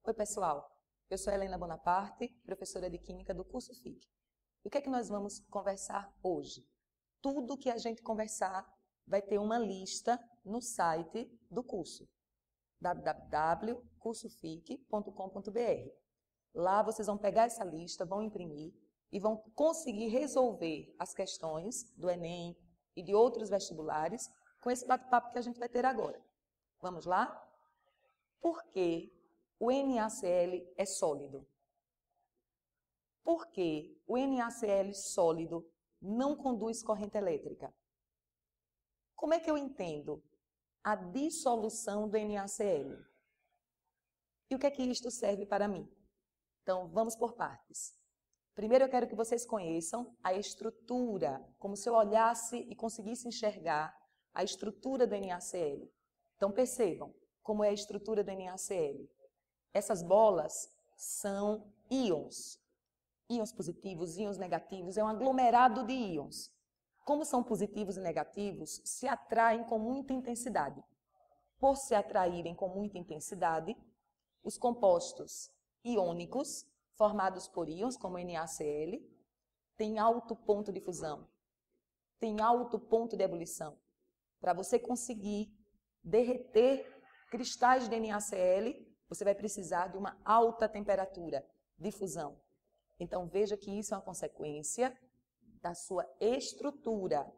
Oi, pessoal. Eu sou Helena Bonaparte, professora de Química do curso FIC. E o que é que nós vamos conversar hoje? Tudo que a gente conversar vai ter uma lista no site do curso, www.cursofic.com.br. Lá vocês vão pegar essa lista, vão imprimir e vão conseguir resolver as questões do Enem e de outros vestibulares com esse bate-papo que a gente vai ter agora. Vamos lá? Por que o NaCl é sólido? Por que o NaCl sólido não conduz corrente elétrica? Como é que eu entendo a dissolução do NaCl? E o que é que isto serve para mim? Então, vamos por partes. Primeiro eu quero que vocês conheçam a estrutura, como se eu olhasse e conseguisse enxergar a estrutura do NaCl. Então, percebam como é a estrutura do NaCl. Essas bolas são íons. Íons positivos, íons negativos, é um aglomerado de íons. Como são positivos e negativos, se atraem com muita intensidade. Por se atraírem com muita intensidade, os compostos iônicos, formados por íons, como NaCl, têm alto ponto de fusão, têm alto ponto de ebulição. Para você conseguir derreter cristais de NaCl, você vai precisar de uma alta temperatura de fusão. Então, veja que isso é uma consequência da sua estrutura.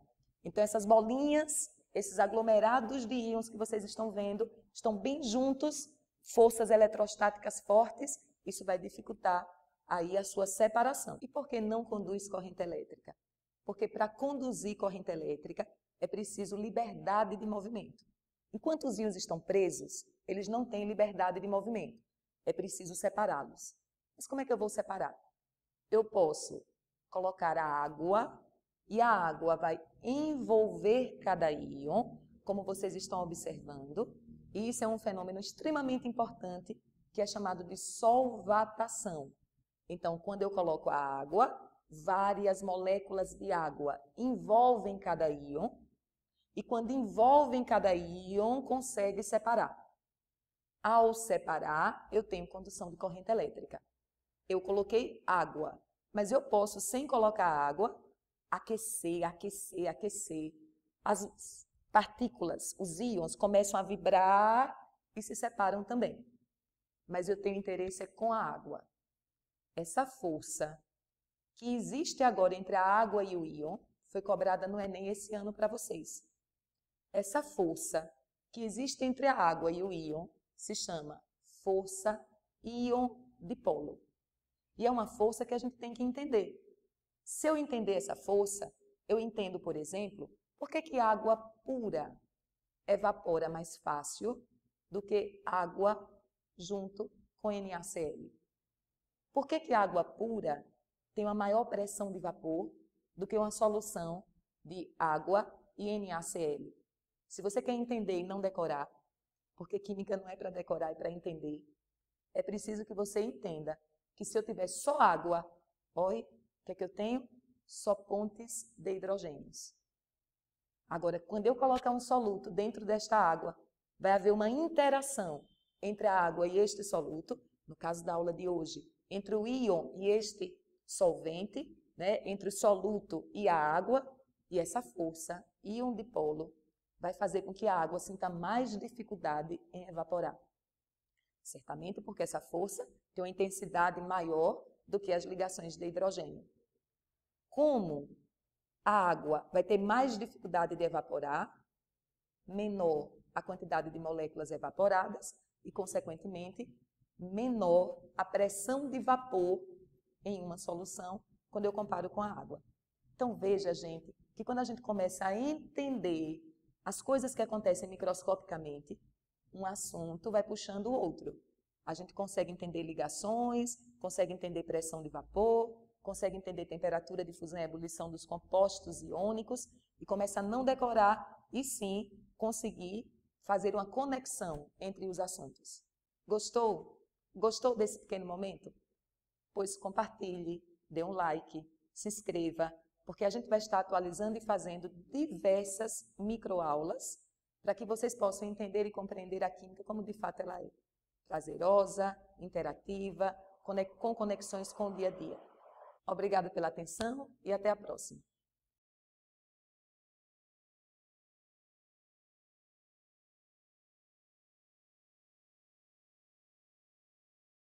Então, essas bolinhas, esses aglomerados de íons que vocês estão vendo, estão bem juntos, forças eletrostáticas fortes, isso vai dificultar aí a sua separação. E por que não conduz corrente elétrica? Porque para conduzir corrente elétrica é preciso liberdade de movimento. Enquanto os íons estão presos, eles não têm liberdade de movimento. É preciso separá-los. Mas como é que eu vou separar? Eu posso colocar a água e a água vai envolver cada íon, como vocês estão observando. E isso é um fenômeno extremamente importante que é chamado de solvatação. Então, quando eu coloco a água, várias moléculas de água envolvem cada íon. E quando envolvem cada íon, consegue separar. Ao separar, eu tenho condução de corrente elétrica. Eu coloquei água, mas eu posso, sem colocar água, aquecer. As partículas, os íons, começam a vibrar e se separam também. Mas eu tenho interesse com a água. Essa força que existe agora entre a água e o íon foi cobrada no Enem esse ano para vocês. Essa força que existe entre a água e o íon se chama força íon-dipolo. E é uma força que a gente tem que entender. Se eu entender essa força, eu entendo, por exemplo, por que água pura evapora mais fácil do que água junto com NaCl. Por que água pura tem uma maior pressão de vapor do que uma solução de água e NaCl? Se você quer entender e não decorar, porque química não é para decorar, é para entender, é preciso que você entenda que se eu tiver só água, olha, o que é que eu tenho? Só pontes de hidrogênios. Agora, quando eu colocar um soluto dentro desta água, vai haver uma interação entre a água e este soluto, no caso da aula de hoje, entre o íon e este solvente, né, entre o soluto e a água, e essa força, íon-dipolo, vai fazer com que a água sinta mais dificuldade em evaporar. Certamente porque essa força tem uma intensidade maior do que as ligações de hidrogênio. Como a água vai ter mais dificuldade de evaporar, menor a quantidade de moléculas evaporadas e, consequentemente, menor a pressão de vapor em uma solução quando eu comparo com a água. Então, veja, gente, que quando a gente começa a entender as coisas que acontecem microscopicamente, um assunto vai puxando o outro. A gente consegue entender ligações, consegue entender pressão de vapor, consegue entender temperatura de fusão e ebulição dos compostos iônicos e começa a não decorar e sim conseguir fazer uma conexão entre os assuntos. Gostou? Gostou desse pequeno momento? Pois compartilhe, dê um like, se inscreva, porque a gente vai estar atualizando e fazendo diversas microaulas para que vocês possam entender e compreender a química como de fato ela é. Prazerosa, interativa, com conexões com o dia a dia. Obrigada pela atenção e até a próxima.